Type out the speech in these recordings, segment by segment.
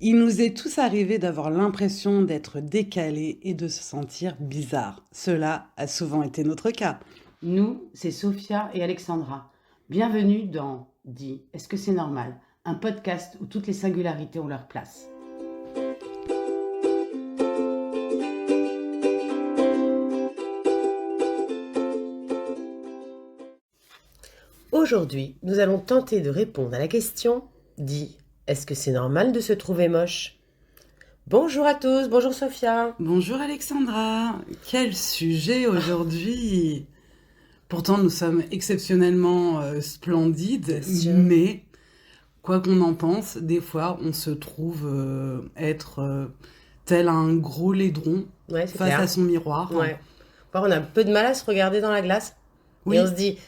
Il nous est tous arrivé d'avoir l'impression d'être décalés et de se sentir bizarre. Cela a souvent été notre cas. Nous, c'est Sophia et Alexandra. Bienvenue dans Dis, est-ce que c'est normal? Un podcast où toutes les singularités ont leur place. Aujourd'hui, nous allons tenter de répondre à la question Dis, est-ce que c'est normal de se trouver moche? Bonjour à tous, bonjour Sophia. Bonjour Alexandra, quel sujet aujourd'hui! Pourtant nous sommes exceptionnellement splendides, Bien sûr. mais quoi qu'on en pense, des fois on se trouve être tel un gros laidron Ouais, c'est face clair. à son miroir. Ouais. Parfois, on a un peu de mal à se regarder dans la glace et on Oui, se dit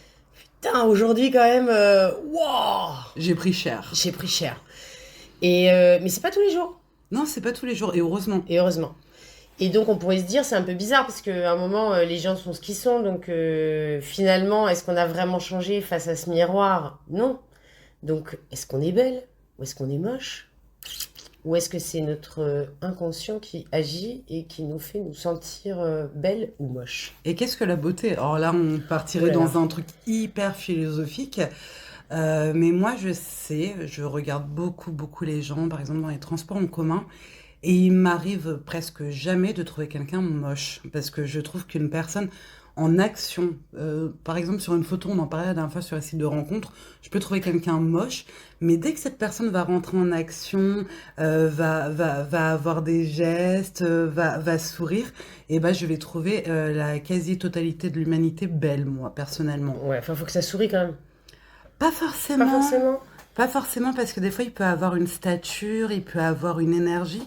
putain, aujourd'hui quand même, wow, j'ai pris cher. j'ai pris cher. Mais c'est pas tous les jours, Non, c'est pas tous les jours, et heureusement. et heureusement. Et donc on pourrait se dire c'est un peu bizarre parce qu'à un moment les gens sont ce qu'ils sont, donc finalement est-ce qu'on a vraiment changé face à ce miroir? Non. Donc est-ce qu'on est belle ou est-ce qu'on est moche? Ou est-ce que c'est notre inconscient qui agit et qui nous fait nous sentir belle ou moche? Et qu'est-ce que la beauté? Alors là, on Oh partirait là là. dans un truc hyper philosophique. Mais moi, je sais, je regarde beaucoup les gens, par exemple dans les transports en commun, et il m'arrive presque jamais de trouver quelqu'un moche, parce que je trouve qu'une personne en action, par exemple sur une photo, on en parlait la dernière fois sur les sites de rencontres, je peux trouver quelqu'un moche, mais dès que cette personne va rentrer en action, va avoir des gestes, va sourire, et ben je vais trouver la quasi-totalité de l'humanité belle, moi, personnellement. Ouais, enfin faut que ça sourie quand même. Pas Pas forcément, forcément. pas forcément parce que des fois il peut avoir une stature, il peut avoir une énergie,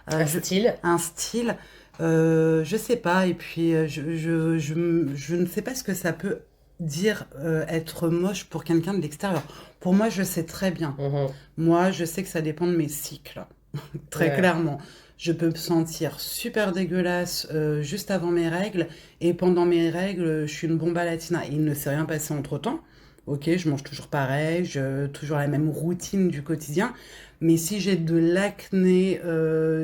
Un je- style. un style, je sais pas. Et puis je ne sais pas ce que ça peut dire être moche pour quelqu'un de l'extérieur. Pour moi, je sais très bien. Mhm. Moi, je sais que ça dépend de mes cycles, très Ouais. clairement. Je peux me sentir super dégueulasse juste avant mes règles et pendant mes règles, je suis une bomba latina. Il ne s'est rien passé entre-temps. Ok, je mange toujours pareil, toujours la même routine du quotidien. Mais si j'ai de l'acné,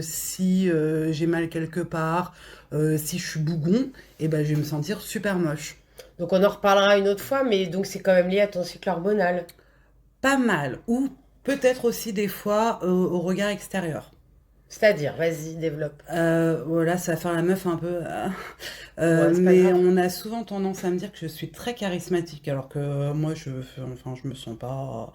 si j'ai mal quelque part, si je suis bougon, eh ben, je vais me sentir super moche. Donc on en reparlera une autre fois, mais donc c'est quand même lié à ton cycle hormonal. Pas mal. Ou peut-être aussi des fois au regard extérieur. C'est-à-dire, vas-y, développe. Voilà, ça va faire la meuf un peu. Ouais, c'est pas Mais grave. on a souvent tendance à me dire que je suis très charismatique, alors que moi, enfin, je me sens pas.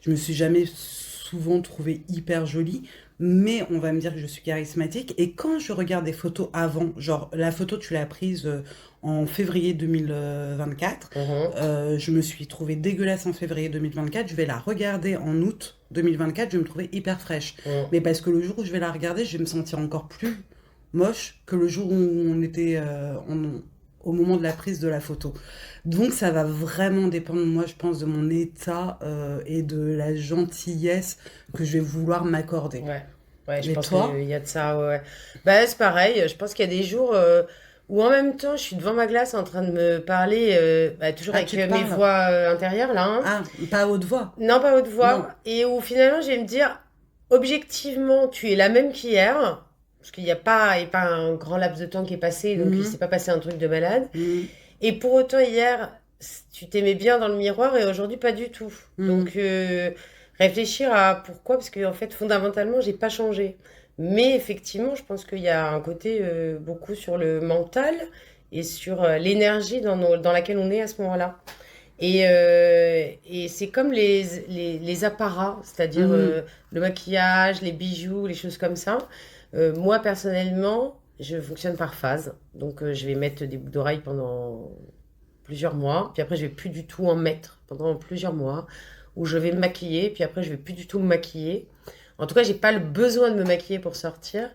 Je me suis jamais souvent trouvée hyper jolie, mais on va me dire que je suis charismatique. Et quand je regarde des photos avant, genre la photo tu l'as prise en février 2024, Mhm. je me suis trouvée dégueulasse en février 2024, je vais la regarder en août 2024, je vais me trouver hyper fraîche. Mhm. Mais parce que le jour où je vais la regarder, je vais me sentir encore plus moche que le jour où on était au moment de la prise de la photo. Donc ça va vraiment dépendre, moi je pense, de mon état et de la gentillesse que je vais vouloir m'accorder. Ouais. Ouais, je Et pense qu'il toi? y a de ça, ouais. Bah, c'est pareil, je pense qu'il y a des jours où en même temps, je suis devant ma glace en train de me parler, bah, toujours Ah, avec tu te mes parles? voix intérieures, là, hein. Ah, pas à haute voix? Non, pas haute Non. voix. Et où finalement, je vais me dire, objectivement, tu es la même qu'hier. Parce il y a pas un grand laps de temps qui est passé, donc il s'est Mhm, pas passé un truc de malade. mhm, Et pour autant, hier, tu t'aimais bien dans le miroir et aujourd'hui, pas du tout. mhm. Donc, réfléchir à pourquoi, parce que en fait, fondamentalement, j'ai pas changé. Mais effectivement, je pense qu'il y a un côté beaucoup sur le mental et sur l'énergie dans laquelle on est à ce moment-là. Et c'est comme les apparats, c'est-à-dire Mhm. le maquillage, les bijoux, les choses comme ça. Moi, personnellement, je fonctionne par phase. Donc, je vais mettre des boucles d'oreilles pendant plusieurs mois. Puis après, je vais plus du tout en mettre pendant plusieurs mois. Ou je vais me maquiller. Puis après, je vais plus du tout me maquiller. En tout cas, j'ai pas le besoin de me maquiller pour sortir.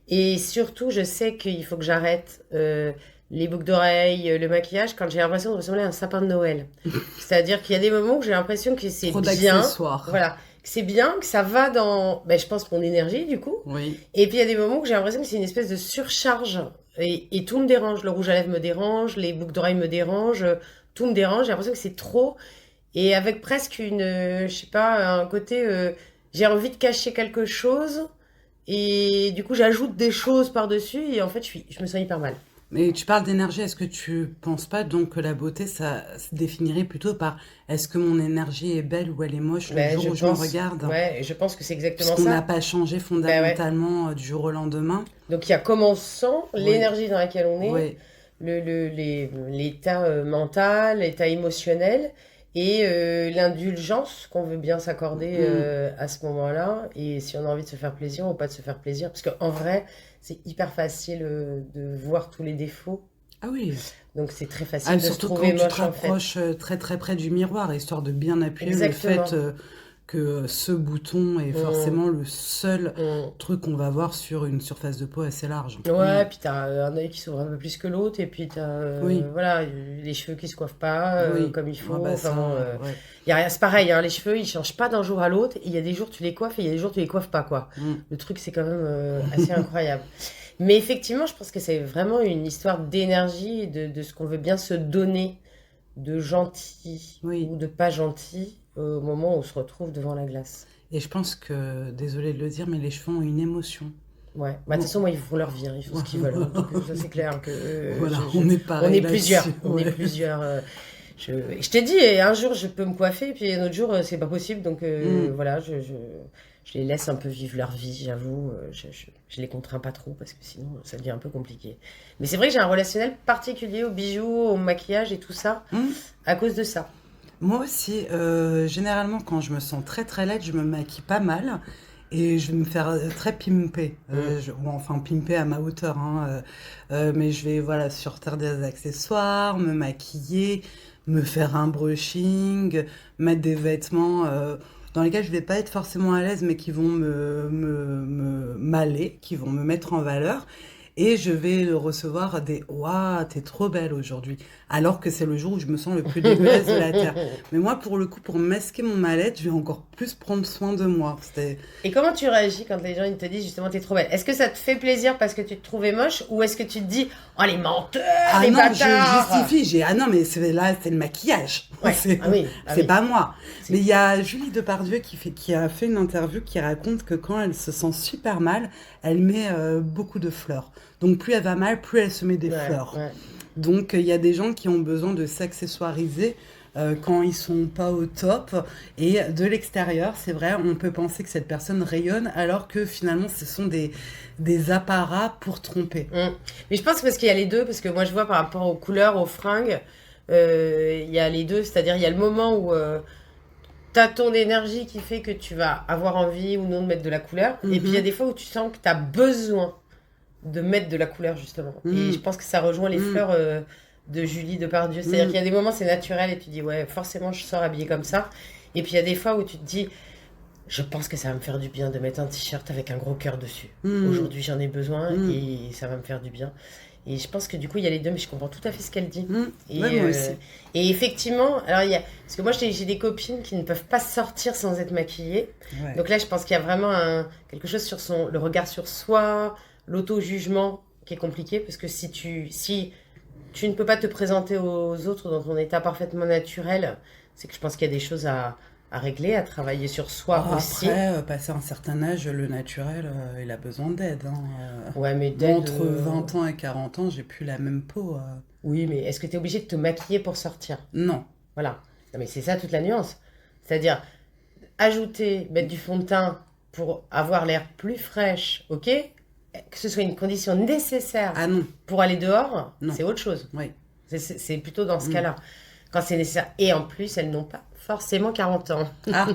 Et surtout, je sais qu'il faut que j'arrête les boucles d'oreilles, le maquillage, quand j'ai l'impression de ressembler à un sapin de Noël. C'est-à-dire qu'il y a des moments où j'ai l'impression que c'est Trop bien, d'accessoires. voilà, que c'est bien, que ça va dans, ben, je pense, mon énergie, du coup. Oui. Et puis il y a des moments où j'ai l'impression que c'est une espèce de surcharge. Et tout me dérange. Le rouge à lèvres me dérange, les boucles d'oreilles me dérangent, tout me dérange. J'ai l'impression que c'est trop. Et avec presque une, je sais pas, un côté, j'ai envie de cacher quelque chose, Et du coup, j'ajoute des choses par-dessus et en fait, je me sens hyper mal. Mais tu parles d'énergie, est-ce que tu penses pas donc que la beauté, ça se définirait plutôt par est-ce que mon énergie est belle ou elle est moche le Ben, jour je où je me pense, regarde? ouais, je pense que c'est exactement Puisqu'on n'a ça. pas changé Ben ouais. fondamentalement du jour au lendemain. Donc il y a comment on se sent, Oui, l'énergie dans laquelle on est, oui. l'état mental, l'état émotionnel et l'indulgence qu'on veut bien s'accorder Mm. à ce moment-là. Et si on a envie de se faire plaisir ou pas de se faire plaisir. Parce qu'en vrai, c'est hyper facile de voir tous les défauts. Ah oui. Donc c'est très Ah, facile de se surtout quand trouver tu te moche en fait. rapproches très très près du miroir, histoire de bien appuyer le fait Exactement. que ce bouton est Mm, forcément le seul mm. truc qu'on va voir sur une surface de peau assez large. Mm. Ouais, puis t'as un œil qui s'ouvre un peu plus que l'autre, et puis t'as Oui, voilà, les cheveux qui se coiffent pas oui. comme il Ah faut. bah Enfin bon, ça, ouais. y a rien, c'est pareil, hein, les cheveux ils changent pas d'un jour à l'autre. Il y a des jours tu les coiffes et il y a des jours tu les coiffes pas, quoi. Mm. Le truc c'est quand même assez incroyable. Mais effectivement, je pense que c'est vraiment une histoire d'énergie et de ce qu'on veut bien se donner de gentil Oui. ou de pas gentil au moment où on se retrouve devant la glace. Et je pense que, désolé de le dire, mais les cheveux ont une émotion. Ouais, bah de toute Bon. façon, moi, ils font leur vie, hein, ils font ce qu'ils veulent, hein. Donc ça c'est clair que Voilà, on est on pareil est plusieurs, là-dessus. on est Ouais. plusieurs. Je t'ai dit, et un jour je peux me coiffer, et puis un autre jour c'est pas possible, donc Mm. voilà, je les laisse un peu vivre leur vie, j'avoue, je les contrains pas trop parce que sinon ça devient un peu compliqué. Mais c'est vrai que j'ai un relationnel particulier aux bijoux, au maquillage et tout ça Mm. à cause de ça. Moi aussi, généralement, quand je me sens très très laide, je me maquille pas mal et je vais me faire très pimper. Mm. Bon, enfin, pimper à ma hauteur, hein, mais je vais voilà, surter des accessoires, me maquiller, me faire un brushing, mettre des vêtements dans lesquels je vais pas être forcément à l'aise, mais qui vont me m'aller, qui vont me mettre en valeur. Et je vais recevoir des «Waouh, t'es trop belle aujourd'hui», alors que c'est le jour où je me sens le plus dégueulasse de la terre. Mais moi, pour le coup, pour masquer mon mal-être, je vais encore plus prendre soin de moi. Et comment tu réagis quand les gens ils te disent justement t'es trop belle? Est-ce que ça te fait plaisir parce que tu te trouvais moche ou est-ce que tu te dis oh les menteurs, Ah les non, je bâtards? justifie, ah non, mais là, c'est le maquillage. Ouais, C'est, ah c'est oui, pas moi. Mais c'est il y a Julie Depardieu qui a fait une interview qui raconte que quand elle se sent super mal, elle met beaucoup de fleurs. Donc plus elle va mal, plus elle se met des ouais, fleurs. ouais. Donc il y a des gens qui ont besoin de s'accessoiriser quand ils sont pas au top. Et de l'extérieur, c'est vrai, on peut penser que cette personne rayonne alors que finalement ce sont des apparats pour tromper. Mm. Mais je pense que parce qu'il y a les deux, parce que moi je vois par rapport aux couleurs, aux fringues, il y a les deux, c'est-à-dire il y a le moment où t'as ton énergie qui fait que tu vas avoir envie ou non de mettre de la couleur, et puis il y a Mhm. des fois où tu sens que t'as besoin de mettre de la couleur justement. Et je Mhm. pense que ça rejoint les Mhm. fleurs de Julie Depardieu. C'est-à-dire qu'il y Mhm. a des moments c'est naturel et tu dis ouais forcément je sors habillée comme ça. Et puis il y a des fois où tu te dis je pense que ça va me faire du bien de mettre un t-shirt avec un gros cœur dessus. Mhm. Aujourd'hui j'en ai besoin Mhm. et ça va me faire du bien. Et je pense que du coup il y a les deux mais je comprends tout à fait ce qu'elle dit. Mhm. Ouais, Et, moi aussi. et effectivement, alors il y a, parce que moi j'ai des copines qui ne peuvent pas sortir sans être maquillées. Ouais. Donc là, je pense qu'il y a vraiment quelque chose sur le regard sur soi, l'auto-jugement qui est compliqué parce que si tu ne peux pas te présenter aux autres dans ton état parfaitement naturel, c'est que je pense qu'il y a des choses à régler, à travailler sur soi aussi. Après, passer un certain âge, le naturel, il a besoin d'aide, hein. Ouais, mais Moi, d'aide. entre 20 ans et 40 ans, j'ai plus la même peau. Oui, mais est-ce que tu es obligé de te maquiller pour sortir? Non. Voilà. Non, mais c'est ça toute la nuance. C'est-à-dire, ajouter, mettre du fond de teint pour avoir l'air plus fraîche, ok? Que ce soit une condition nécessaire Ah non, pour aller dehors, non. c'est autre chose. Oui. C'est plutôt dans ce Mm. cas-là. Quand c'est nécessaire. Et en plus, elles n'ont pas forcément 40 ans. Ah,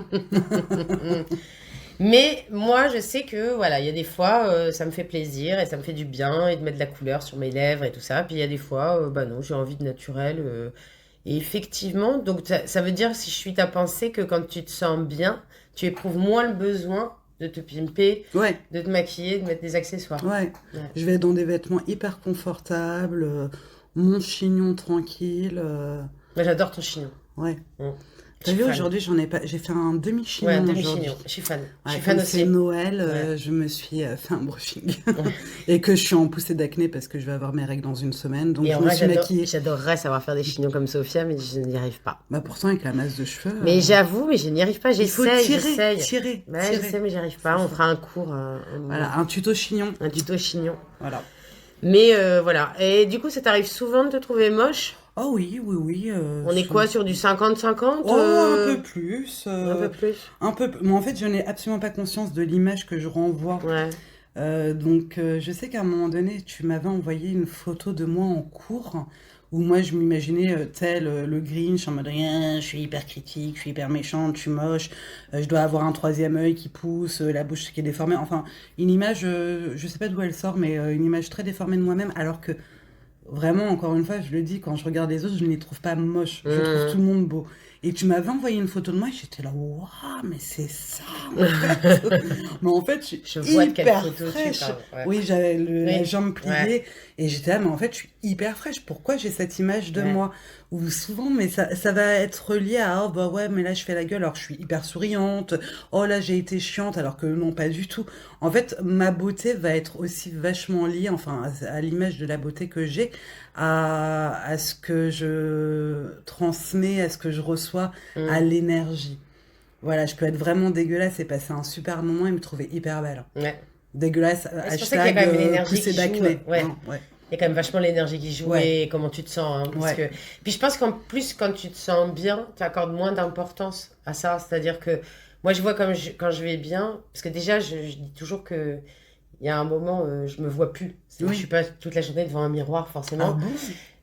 Mais moi, je sais que voilà, il y a des fois, ça me fait plaisir et ça me fait du bien et de mettre de la couleur sur mes lèvres et tout ça. Puis il y a des fois, bah non, j'ai envie de naturel. Et effectivement, donc ça veut dire, si je suis ta pensée, que quand tu te sens bien, tu éprouves moins le besoin de te pimper, ouais, de te maquiller, de mettre des accessoires. ouais. Ouais. Je vais dans des vêtements hyper confortables, mon chignon tranquille. Moi, j'adore ton chignon. Ouais. Mm. Je T'as suis vu, fan. aujourd'hui, j'en ai pas. J'ai fait un Ouais, un demi-chignon demi-chignon. aujourd'hui. Je suis fan. Je Ouais, suis fan comme c'est aussi. Noël, Ouais. je me suis fait un brushing. Ouais. Et que je suis en poussée d'acné parce que je vais avoir mes règles dans une semaine. Donc Et en je me vrai, suis maquillée. j'adorerais savoir faire des chignons comme Sophia, mais je n'y arrive pas. Bah pourtant, avec la masse de cheveux, Mais j'avoue, mais je n'y arrive pas. il faut J'essaye, tirer, j'essaye. tirer, Ouais, je sais, tirer. mais j'y arrive C'est pas. On ça. fera un cours, Voilà, un tuto chignon. un tuto chignon. Voilà. Mais voilà. Et du coup, ça t'arrive souvent de te trouver moche? Oh oui, oui, oui. On est quoi, sur du 50-50? Oh, un peu plus. Un peu plus? Mais en fait, je n'ai absolument pas conscience de l'image que je renvoie. Ouais. Donc, je sais qu'à un moment donné, tu m'avais envoyé une photo de moi en cours où moi, je m'imaginais tel le Grinch en mode rien, je suis hyper critique, je suis hyper méchante, je suis moche, je dois avoir un troisième œil qui pousse, la bouche qui est déformée. Enfin, une image, je sais pas d'où elle sort, mais une image très déformée de moi-même, alors que vraiment, encore une fois, je le dis, quand je regarde les autres, je ne les trouve pas moches. Je trouve tout le monde beau. Et tu m'avais envoyé une photo de moi et j'étais là, waouh, mais c'est ça, en fait. Mais en fait, je suis Je vois de quelle hyper photo tu fraîche. parles. Ouais. Oui, j'avais la Oui. jambe pliée Ouais. et j'étais là, mais en fait, je suis hyper fraîche. Pourquoi j'ai cette image de Ouais. moi? Ou souvent, mais ça va être lié à, oh bah ouais, mais là, je fais la gueule, alors je suis hyper souriante. Oh là, j'ai été chiante, alors que non, pas du tout. En fait, ma beauté va être aussi vachement liée, enfin, à l'image de la beauté que j'ai, à ce que je transmets, à ce que je reçois, à Mm. l'énergie. Voilà, je peux être vraiment dégueulasse et passer un super moment et me trouver hyper belle. Ouais. Dégueulasse, Mais c'est pour ça qu'il y a hashtag quand même l'énergie poussée qui joue. d'acné. Ouais. Hein, ouais. Il y a quand même vachement l'énergie qui joue Ouais. et comment tu te sens. Hein, parce Ouais. que... Puis je pense qu'en plus, quand tu te sens bien, tu accordes moins d'importance à ça. C'est-à-dire que moi, je vois comme quand je vais bien, parce que déjà, je dis toujours que il y a un moment, je me vois plus. C'est-à-dire que Oui. je suis pas toute la journée devant un miroir, Ah forcément. bon?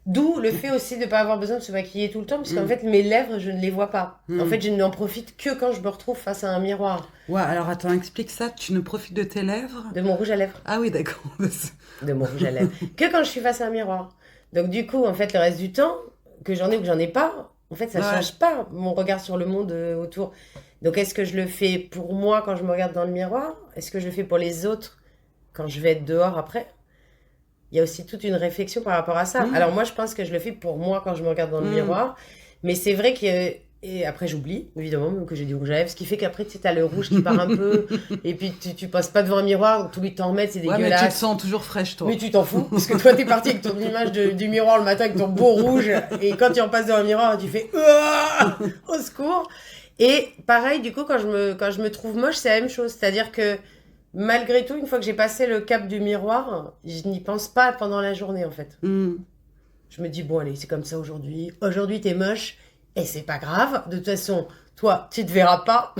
D'où le fait aussi de ne pas avoir besoin de se maquiller tout le temps, parce qu'en Mm. fait, mes lèvres, je ne les vois pas. En Mm. fait, je n'en profite que quand je me retrouve face à un miroir. Ouais, alors attends, explique ça. Tu ne profites de tes lèvres? De mon rouge à lèvres. Ah oui, d'accord. De mon rouge à lèvres. Que quand je suis face à un miroir. Donc du coup, en fait, le reste du temps, que j'en ai ou que j'en ai pas, en fait, ça Ouais. change pas mon regard sur le monde autour. Donc est-ce que je le fais pour moi quand je me regarde dans le miroir? Est-ce que je le fais pour les autres quand je vais être dehors après? Il y a aussi toute une réflexion par rapport à ça. Mm. Alors moi, je pense que je le fais pour moi quand je me regarde dans le Mm. miroir. Mais c'est vrai que... Et après, j'oublie, évidemment, même que j'ai du rouge à lèvres. Ce qui fait qu'après, tu sais, t'as le rouge qui part un peu. Et puis, tu passes pas devant un miroir, donc tous les t'en mettre, c'est Ouais, mais tu te dégueulasse. sens toujours fraîche, toi. Mais tu t'en fous, parce que toi, t'es parti avec ton image du miroir le matin avec ton beau rouge. Et quand tu en passes devant un miroir, tu fais au secours. Et pareil, du coup, quand je me trouve moche, c'est la même chose. C'est-à-dire que malgré tout, une fois que j'ai passé le cap du miroir, je n'y pense pas pendant la journée, en fait. Mm. Je me dis, bon, allez, c'est comme ça aujourd'hui. Aujourd'hui, t'es moche. Et c'est pas grave. De toute façon, toi, tu te verras pas.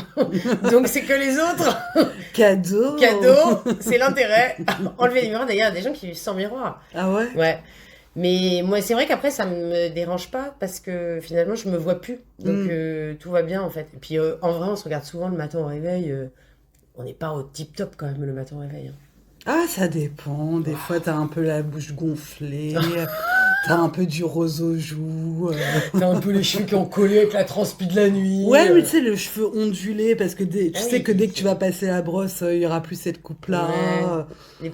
Donc, c'est que les autres. Cadeau. Cadeau, c'est l'intérêt. Enlever les miroirs. D'ailleurs, il y a des gens qui vivent sans miroir. Ah ouais? Ouais. Mais moi, c'est vrai qu'après, ça me dérange pas parce que finalement, je me vois plus. Donc, tout va bien, en fait. Et puis, en vrai, on se regarde souvent le matin au réveil. On n'est pas au tip-top quand même le matin au réveil. Hein. Ah, ça dépend. Des fois, t'as un peu la bouche gonflée. T'as un peu du rose aux joues. T'as un peu les cheveux qui ont collé avec la transpi de la nuit. Ouais, mais tu sais, le cheveu ondulé, parce que tu Ah sais oui, que dès que c'est- tu vas passer la brosse, il y aura plus cette coupe-là.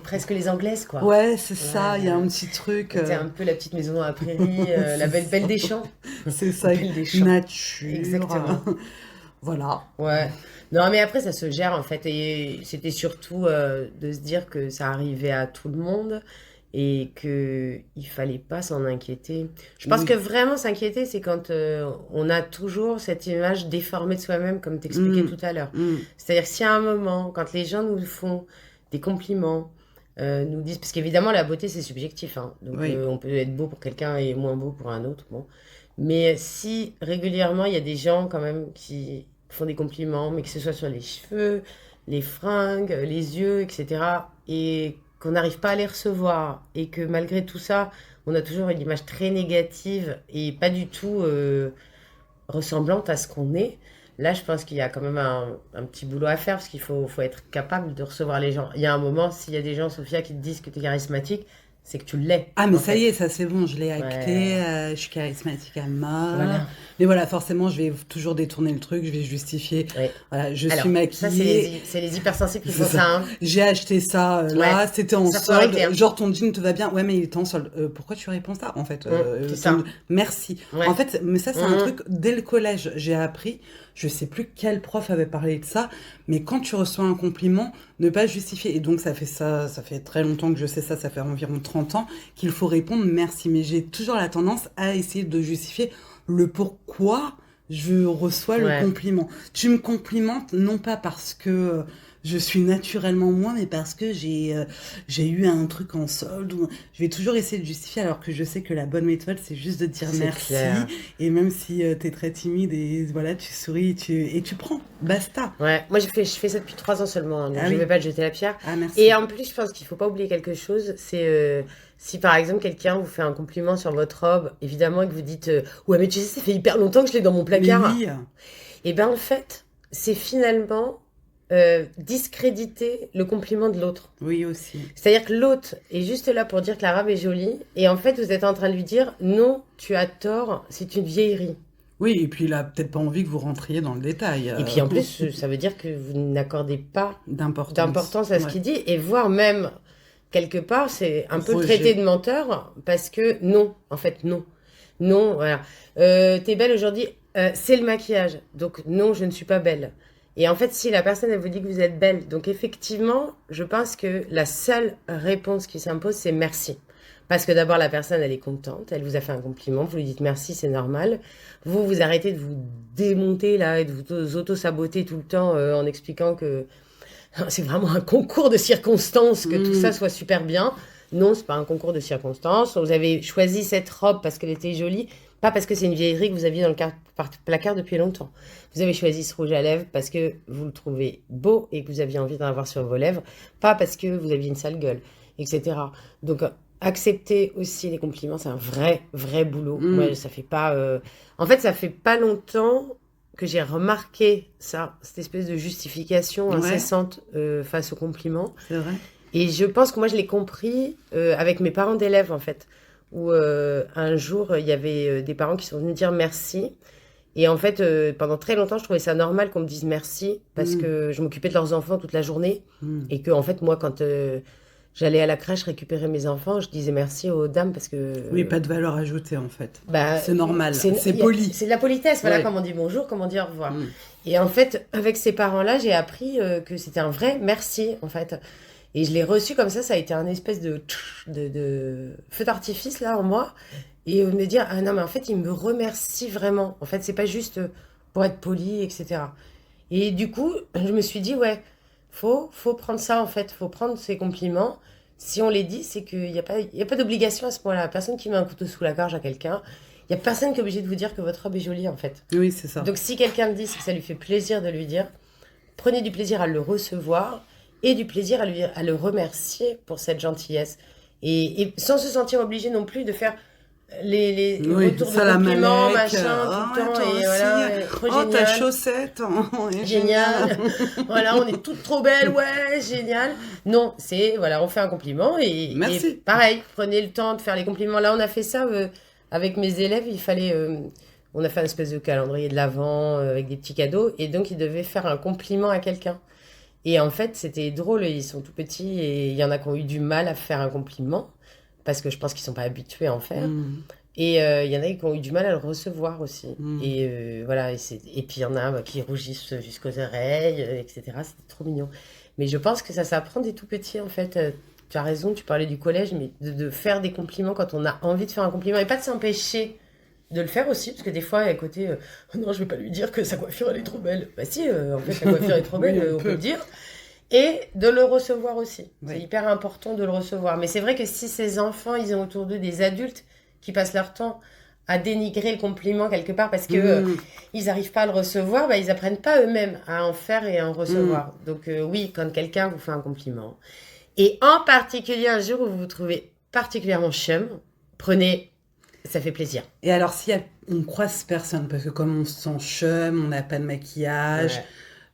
Presque les anglaises, quoi. Ouais, c'est ça, Ouais. il y a un petit truc. T'es un peu la petite maison dans la prairie, la belle des champs. C'est ça, Belle des champs. nature. Exactement. Voilà. Ouais. Non, mais après, ça se gère, en fait. Et c'était surtout de se dire que ça arrivait à tout le monde et qu'il fallait pas s'en inquiéter. Je pense Oui. que vraiment s'inquiéter, c'est quand on a toujours cette image déformée de soi-même, comme t'expliquais Mm. tout à l'heure. Mm. C'est-à-dire que s'il y a un moment, quand les gens nous font des compliments, nous disent... Parce qu'évidemment, la beauté, c'est subjectif. Hein. Donc, Oui. on peut être beau pour quelqu'un et moins beau pour un autre. Bon. Mais si régulièrement, il y a des gens quand même qui font des compliments, mais que ce soit sur les cheveux, les fringues, les yeux, etc., et qu'on n'arrive pas à les recevoir, et que malgré tout ça, on a toujours une image très négative et pas du tout ressemblante à ce qu'on est, là, je pense qu'il y a quand même un petit boulot à faire, parce qu'il faut être capable de recevoir les gens. Il y a un moment, s'il y a des gens, Sophia, qui te disent que tu es charismatique, c'est que tu l'es. Ah, mais en ça y est, fait. ça c'est bon, je l'ai acté, Ouais, je suis charismatique à mort. voilà. Mais voilà, forcément, je vais toujours détourner le truc, je vais justifier. Ouais. Voilà, je suis Alors, ça, maquillée, c'est les hypersensibles qui c'est font ça. ça, hein. J'ai acheté ça Ouais, là, c'était en ça faut arrêter, solde. hein. Genre, ton jean te va bien? Ouais, mais il est en solde. Pourquoi tu réponds ça, en fait? C'est ça. Merci. En Ouais. fait, mais ça, c'est un Mmh. truc, dès le collège, j'ai appris. Je sais plus quel prof avait parlé de ça, mais quand tu reçois un compliment, ne pas justifier. Et donc, ça fait très longtemps que je sais ça, ça fait environ 30 ans, qu'il faut répondre merci. Mais j'ai toujours la tendance à essayer de justifier le pourquoi je reçois le Ouais. compliment. Tu me complimentes non pas parce que je suis naturellement moi, mais parce que j'ai eu un truc en solde. Je vais toujours essayer de justifier alors que je sais que la bonne méthode, c'est juste de dire C'est merci. clair. Et même si t'es très timide et voilà, tu souris et tu prends. Basta. Ouais. Moi, je fais ça depuis 3 ans seulement, hein, donc Ah je ne vais oui. pas te jeter la pierre. Ah, Et merci. en plus, je pense qu'il faut pas oublier quelque chose, c'est si par exemple quelqu'un vous fait un compliment sur votre robe, évidemment, et que vous dites ouais, mais tu sais, ça fait hyper longtemps que je l'ai dans mon Mais placard. oui. Et ben en fait, c'est finalement discréditer le compliment de l'autre. Oui aussi. C'est-à-dire que l'autre est juste là pour dire que la robe est jolie, et en fait, vous êtes en train de lui dire non, tu as tort, c'est une vieillerie. Oui, et puis il a peut-être pas envie que vous rentriez dans le détail Et puis en plus, ça veut dire que vous n'accordez pas d'importance. d'importance à ce Ouais. qu'il dit, et voire même, quelque part, c'est un peu le Rejet. traité de menteur, parce que non, en fait, non. Non, voilà. T'es belle aujourd'hui, c'est le maquillage. Donc non, je ne suis pas belle. Et en fait, si la personne, elle vous dit que vous êtes belle, donc effectivement, je pense que la seule réponse qui s'impose, c'est merci. Parce que d'abord, la personne, elle est contente, elle vous a fait un compliment, vous lui dites merci, c'est normal. Vous, vous arrêtez de vous démonter là et de vous auto-saboter tout le temps en expliquant que c'est vraiment un concours de circonstances que tout ça soit super bien. Non, c'est pas un concours de circonstances. Vous avez choisi cette robe parce qu'elle était jolie, pas parce que c'est une vieillerie que vous aviez dans le placard depuis longtemps. Vous avez choisi ce rouge à lèvres parce que vous le trouvez beau et que vous aviez envie d'en avoir sur vos lèvres, pas parce que vous aviez une sale gueule, etc. Donc, accepter aussi les compliments, c'est un vrai, vrai boulot. Moi, ça fait pas. En fait, ça fait pas longtemps que j'ai remarqué ça, cette espèce de justification Ouais. incessante face aux compliments. C'est vrai. Et je pense que moi, je l'ai compris avec mes parents d'élèves, en fait. Où un jour, il y avait des parents qui sont venus dire merci. Et en fait, pendant très longtemps, je trouvais ça normal qu'on me dise merci parce que je m'occupais de leurs enfants toute la journée. Et que, en fait, moi, quand j'allais à la crèche récupérer mes enfants, je disais merci aux dames parce que... Oui, pas de valeur ajoutée en fait. bah, C'est normal, c'est il y a- poli. C'est de la politesse, voilà, Ouais. comment on dit bonjour, comment on dit au revoir. Et en fait, avec ces parents-là, j'ai appris que c'était un vrai merci, en fait. Et je l'ai reçu comme ça a été un espèce de feu d'artifice, là, en moi. Et me dire, ah non, mais en fait, il me remercie vraiment. En fait, c'est pas juste pour être poli, etc. Et du coup, je me suis dit, ouais, faut prendre ça, en fait. Faut prendre ces compliments. Si on les dit, c'est qu'il n'y a pas d'obligation à ce point-là. Personne qui met un couteau sous la gorge à quelqu'un. Il n'y a personne qui est obligé de vous dire que votre robe est jolie, en fait. Oui, c'est ça. Donc, si quelqu'un le dit, c'est que ça lui fait plaisir de lui dire. Prenez du plaisir à le recevoir et du plaisir à le remercier pour cette gentillesse. Et sans se sentir obligé non plus de faire les Oui, retours de ça la compliments, Malek. machin, Ah, tout le temps. toi Et aussi. voilà, trop Oh, ta génial. chaussette. Oh, est Génial. Voilà, on est toutes trop belles, ouais, génial. Non, c'est, voilà, on fait un compliment Merci. et pareil, prenez le temps de faire les compliments. Là, on a fait ça avec mes élèves, il fallait, on a fait un espèce de calendrier de l'Avent avec des petits cadeaux et donc ils devaient faire un compliment à quelqu'un. Et en fait, c'était drôle, ils sont tout petits et il y en a qui ont eu du mal à faire un compliment parce que je pense qu'ils sont pas habitués à en faire. Et il y en a qui ont eu du mal à le recevoir aussi. Et voilà, et puis il y en a qui rougissent jusqu'aux oreilles, etc. C'était trop mignon. Mais je pense que ça s'apprend des tout petits en fait. Tu as raison, tu parlais du collège, mais de faire des compliments quand on a envie de faire un compliment et pas de s'empêcher de le faire aussi, parce que des fois, à côté, oh non, je vais pas lui dire que sa coiffure elle est trop belle. Bah si, en fait, sa coiffure est trop belle, Oui, on on peut peut. le dire. Et de le recevoir aussi. Oui. C'est hyper important de le recevoir. Mais c'est vrai que si ces enfants, ils ont autour d'eux des adultes qui passent leur temps à dénigrer le compliment quelque part parce que ils n'arrivent pas à le recevoir, bah, ils apprennent pas eux-mêmes à en faire et à en recevoir. Donc oui, quand quelqu'un vous fait un compliment, et en particulier un jour où vous vous trouvez particulièrement chum, prenez, ça fait plaisir. Et alors, si on croise personne, parce que comme on se sent chum, on n'a pas de maquillage,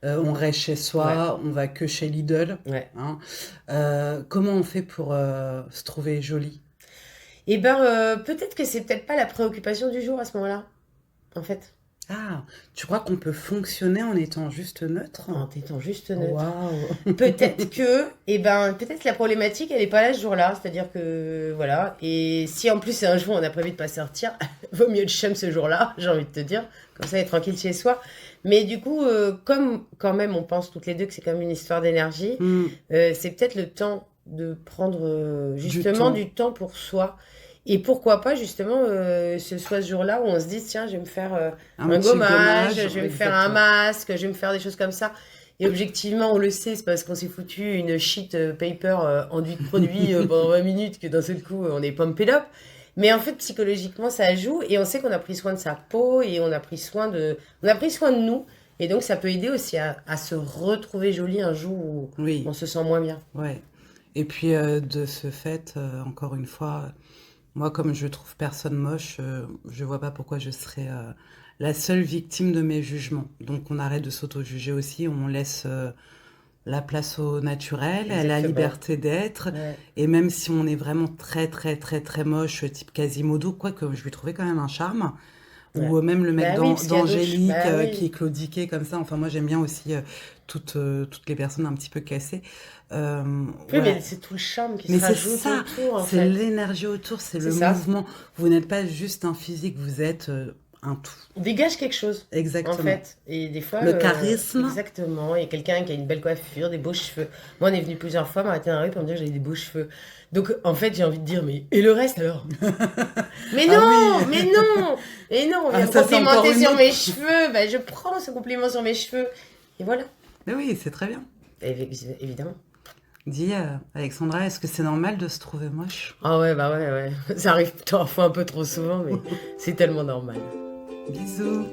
Ouais. On reste chez soi, on va que chez Lidl, Ouais. hein. Comment on fait pour se trouver jolie? Et ben, peut-être que c'est peut-être pas la préoccupation du jour à ce moment-là, en fait. Ah, tu crois qu'on peut fonctionner en étant juste neutre? En étant juste neutre. Waouh! Peut-être que la problématique, elle est pas là ce jour-là. C'est-à-dire que, voilà. Et si en plus, un jour, on a prévu de pas sortir, vaut mieux le chum ce jour-là, j'ai envie de te dire. Comme ça, être tranquille chez soi. Mais du coup, comme quand même, on pense toutes les deux que c'est quand même une histoire d'énergie, Hmm, c'est peut-être le temps de prendre du justement temps. du temps pour soi. Et pourquoi pas justement ce soit ce jour-là où on se dit tiens je vais me faire Un un petit gommage, gommage, je vais me faire un exactement. masque, je vais me faire des choses comme ça. Et objectivement on le sait, c'est parce qu'on s'est foutu une sheet paper enduit de produit pendant 20 minutes que d'un seul coup on est pumped up. Mais en fait psychologiquement ça joue et on sait qu'on a pris soin de sa peau et on a pris soin de nous. Et donc ça peut aider aussi à se retrouver jolie un jour où Oui, on se sent moins bien. ouais. Et puis de ce fait, encore une fois, moi comme je trouve personne moche, je vois pas pourquoi je serais la seule victime de mes jugements. Donc on arrête de s'auto-juger aussi, on laisse la place au naturel, à la Exactement. liberté d'être. Ouais. Et même si on est vraiment très très très très moche, type Quasimodo, quoique je lui trouvais quand même un charme, Ouais. ou même le mec Bah oui, parce qu'il y a d'autres. d'Angélique Bah qui est oui. claudiqué comme ça. Enfin, moi j'aime bien aussi toutes les personnes un petit peu cassées. Oui, Voilà. mais c'est tout le charme qui Mais se c'est rajoute ça, autour, en c'est fait. l'énergie autour, c'est C'est le ça. mouvement. Vous n'êtes pas juste un physique, vous êtes un tout. On dégage quelque chose, en Exactement. fait. Et des fois, Le charisme, exactement. Il y a quelqu'un qui a une belle coiffure, des beaux cheveux. Moi, on est venu plusieurs fois m'arrêter dans la rue pour me dire que j'avais des beaux cheveux. Donc, en fait, j'ai envie de dire, mais et le reste alors? Mais ah oui, non, mais non, mais non, on ah, vient me ça c'est encore complimenter une sur mes autre. cheveux. Bah, je prends ce compliment sur mes cheveux. Et voilà. Mais oui, c'est très bien. Évidemment. Dis, Alexandra, est-ce que c'est normal de se trouver moche? Ah ouais, bah ouais, ouais. Ça arrive parfois un peu trop souvent, mais c'est tellement normal. Bisous.